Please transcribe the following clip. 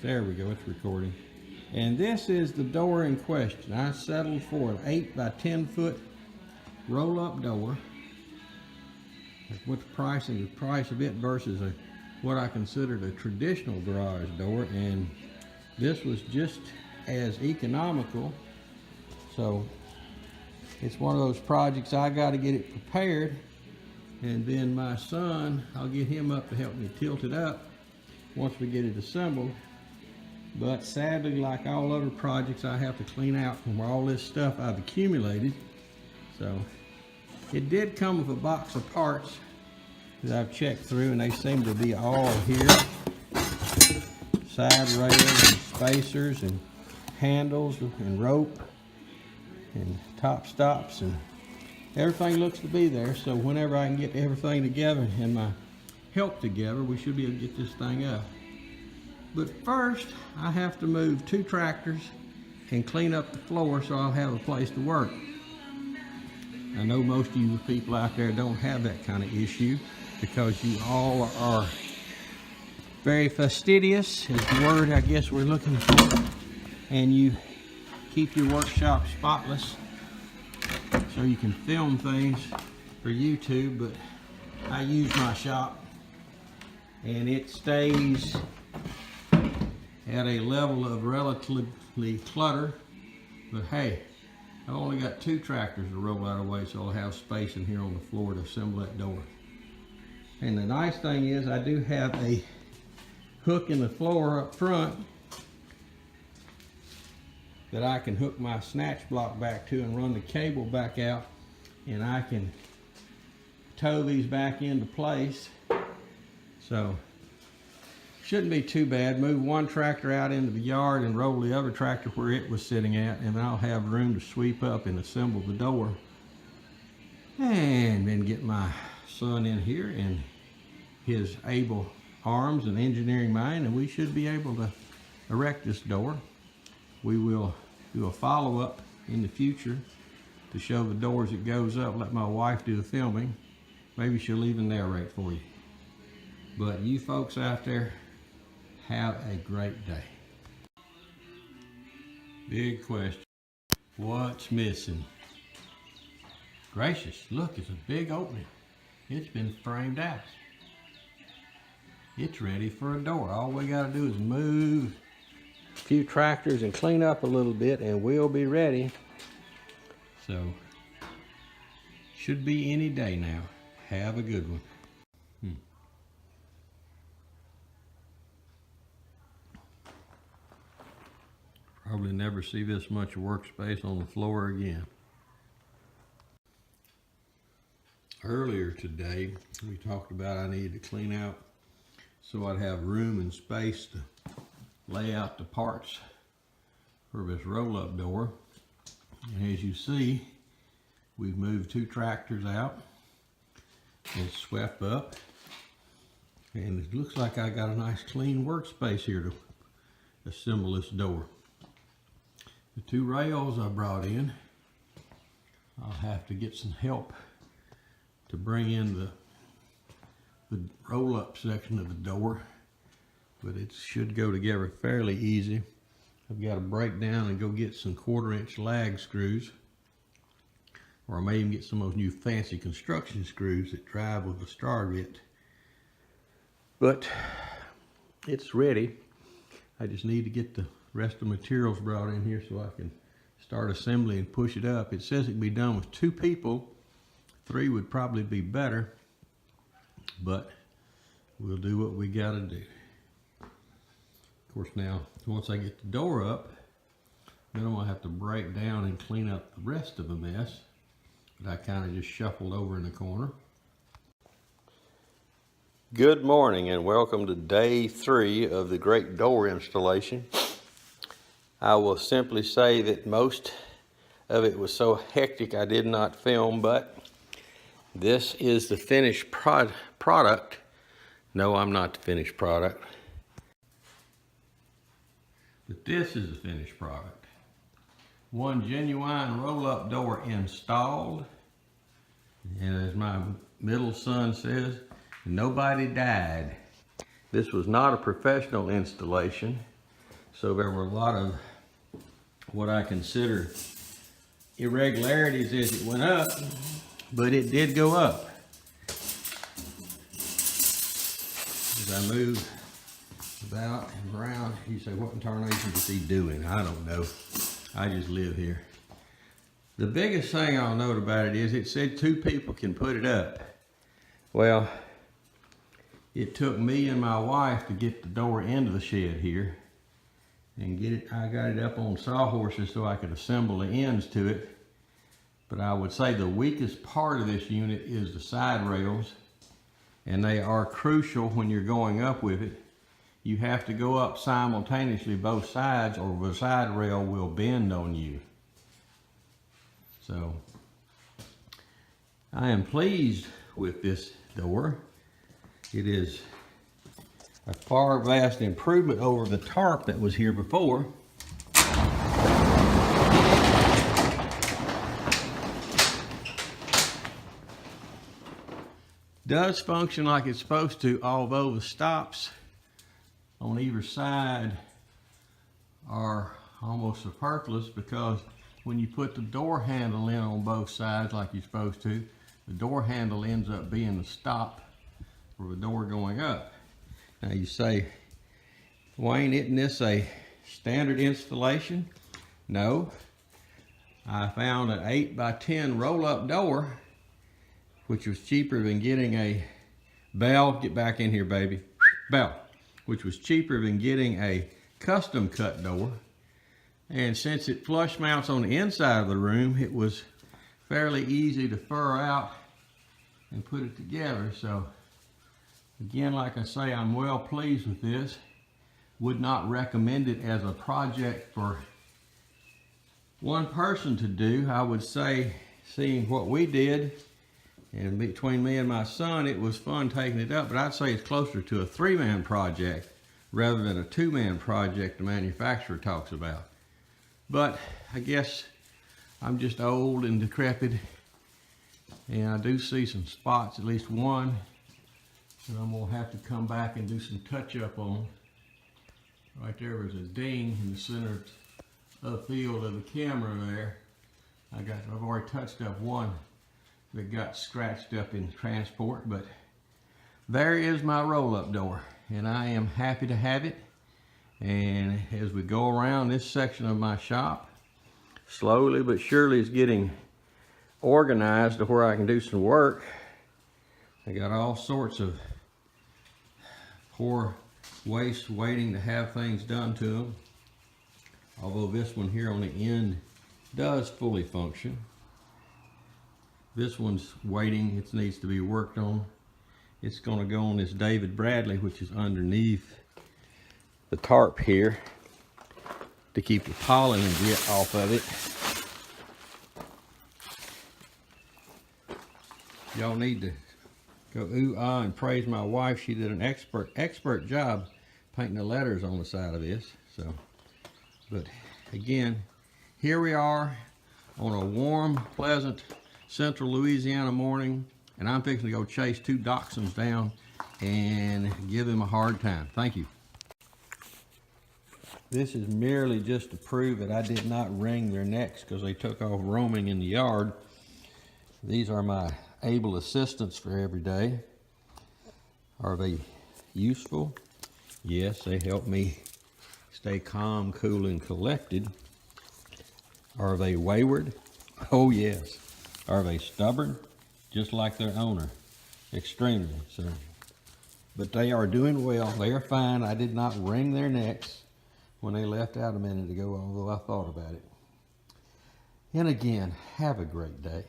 There we go, it's recording. And this is the door in question. I settled for an 8 by 10 foot roll-up door. What's the price of it versus what I considered a traditional garage door, and this was just as economical. So it's one of those projects I got to get it prepared, and then my son, I'll get him up to help me tilt it up once we get it assembled. But sadly, like all other projects, I have to clean out from all this stuff I've accumulated. So it did come with a box of parts that I've checked through, and they seem to be all here. Side rails and spacers and handles and rope and top stops, and everything looks to be there. So whenever I can get everything together and my help together, we should be able to get this thing up. But first, I have to move 2 tractors and clean up the floor so I'll have a place to work. I know most of you people out there don't have that kind of issue because you all are very fastidious, is the word I guess we're looking for, and you keep your workshop spotless so you can film things for YouTube. But I use my shop and it stays at a level of relatively clutter, but hey, I've only got 2 tractors to roll out of the way, so I'll have space in here on the floor to assemble that door. And the nice thing is I do have a hook in the floor up front that I can hook my snatch block back to and run the cable back out, and I can tow these back into place. So shouldn't be too bad. Move 1 tractor out into the yard and roll the other tractor where it was sitting at, and I'll have room to sweep up and assemble the door. And then get my son in here and his able arms and engineering mind, and we should be able to erect this door. We will do a follow-up in the future to show the doors it goes up. Let my wife do the filming. Maybe she'll even narrate for you. But you folks out there, have a great day. Big question. What's missing? Gracious, look, it's a big opening. It's been framed out. It's ready for a door. All we gotta do is move a few tractors and clean up a little bit, and we'll be ready. So, should be any day now. Have a good one. Probably never see this much workspace on the floor again. Earlier today, we talked about I needed to clean out so I'd have room and space to lay out the parts for this roll-up door. And as you see, we've moved 2 tractors out. It's swept up, and it looks like I got a nice clean workspace here to assemble this door. The 2 rails I brought in, I'll have to get some help to bring in the roll-up section of the door, but it should go together fairly easy. I've got to break down and go get some 1/4-inch lag screws, or I may even get some of those new fancy construction screws that drive with a starter bit. But it's ready. I just need to get the rest of the materials brought in here so I can start assembly and push it up. It says it can be done with 2 people. 3 would probably be better, but we'll do what we gotta do. Of course, now once I get the door up, then I'm gonna have to break down and clean up the rest of the mess that I kind of just shuffled over in the corner. Good morning and welcome to day 3 of the great door installation. I will simply say that most of it was so hectic I did not film, but this is the finished product. No, I'm not the finished product. But this is the finished product. 1 genuine roll-up door installed. And as my middle son says, nobody died. This was not a professional installation. So there were a lot of what I consider irregularities as it went up, but it did go up. As I moved about and around, you say, what in tarnation is he doing? I don't know. I just live here. The biggest thing I'll note about it is it said 2 people can put it up. Well, it took me and my wife to get the door into the shed here and get it. I got it up on sawhorses so I could assemble the ends to it. But I would say the weakest part of this unit is the side rails, and they are crucial when you're going up with it. You have to go up simultaneously both sides, or the side rail will bend on you. So I am pleased with this door. It is a far vast improvement over the tarp that was here before. Does function like it's supposed to, although the stops on either side are almost superfluous, because when you put the door handle in on both sides like you're supposed to, the door handle ends up being the stop for the door going up. Now you say, Wayne, isn't this a standard installation? No. I found an 8x10 roll-up door, which was cheaper than getting a bell. Get back in here, baby. Bell. Which was cheaper than getting a custom cut door. And since it flush mounts on the inside of the room, it was fairly easy to fur out and put it together. So again, like I say, I'm well pleased with this. Would not recommend it as a project for one person to do. I would say, seeing what we did, and between me and my son, it was fun taking it up, but I'd say it's closer to a 3-man project rather than a 2-man project the manufacturer talks about. But I guess I'm just old and decrepit, and I do see some spots, at least one, that I'm gonna have to come back and do some touch up on. Right there was a ding in the center of the field of the camera there. I've already touched up one that got scratched up in transport, but there is my roll-up door, and I am happy to have it. And as we go around this section of my shop, slowly but surely it's getting organized to where I can do some work. I got all sorts of poor waste waiting to have things done to them. Although this one here on the end does fully function. This one's waiting, it needs to be worked on. It's gonna go on this David Bradley, which is underneath the tarp here to keep the pollen and grit off of it. Y'all need to go ooh-ah and praise my wife. She did an expert job painting the letters on the side of this. So, but again, here we are on a warm, pleasant central Louisiana morning, and I'm fixing to go chase 2 dachshunds down and give them a hard time. Thank you. This is merely just to prove that I did not wring their necks because they took off roaming in the yard. These are my able assistants for every day. Are they useful? Yes, they help me stay calm, cool, and collected. Are they wayward? Oh yes. Are they stubborn? Just like their owner. Extremely so. But they are doing well. They are fine. I did not wring their necks when they left out a minute ago, although I thought about it. And again, have a great day.